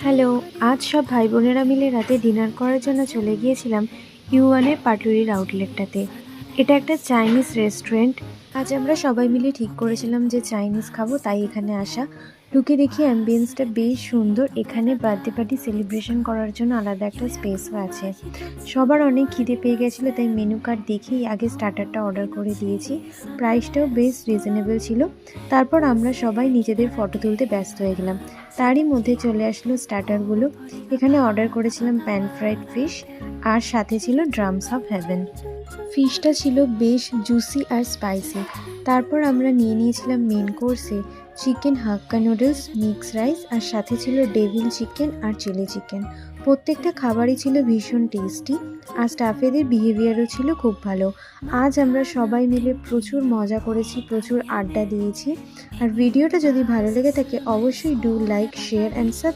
Hello, আজ সব ভাই বোনেরা মিলে রাতে ডিনার করার জন্য চলে গিয়েছিলাম ইউয়ানের পাটুরির আউটলেটটাতে। এটা একটা চাইনিজ রেস্টুরেন্ট। আজ আমরা সবাই মিলে ঠিক করেছিলাম যে চাইনিজ খাবো, তাই এখানে আসা। ঢুকে দেখি অ্যাম্বিয়েন্সটা বেশ সুন্দর। এখানে বার্থডে পার্টি সেলিব্রেশন করার জন্য আলাদা একটা স্পেসও আছে। সবার অনেক খিদে পেয়ে গেছিলো, তাই মেনু কার্ড দেখেই আগে স্টার্টারটা অর্ডার করে দিয়েছি। প্রাইসটাও বেশ রিজনেবল ছিল। তারপর আমরা সবাই নিজেদের ফটো তুলতে ব্যস্ত হয়ে গেলাম। তারই মধ্যে চলে আসলো স্টার্টারগুলো। এখানে অর্ডার করেছিলাম প্যান ফ্রাইড ফিশ, আর সাথে ছিল ড্রামস অফ হেভেন। ফিশটা ছিল বেশ জুসি আর স্পাইসি। তারপর আমরা নিয়ে নিয়েছিলাম মেন কোর্সে চিকেন হাক্কা নুডলস, মিক্স রাইস, আর সাথে ছিল ডেভিল চিকেন আর চিলি চিকেন। প্রত্যেকটা খাবারই ছিল ভীষণ টেস্টি, আর স্টাফেদের বিহেভিয়ারও ছিল খুব ভালো। আজ আমরা সবাই মিলে প্রচুর মজা করেছি, প্রচুর আড্ডা দিয়েছি। আর ভিডিওটা যদি ভালো লেগে থাকে অবশ্যই do like, share and subscribe.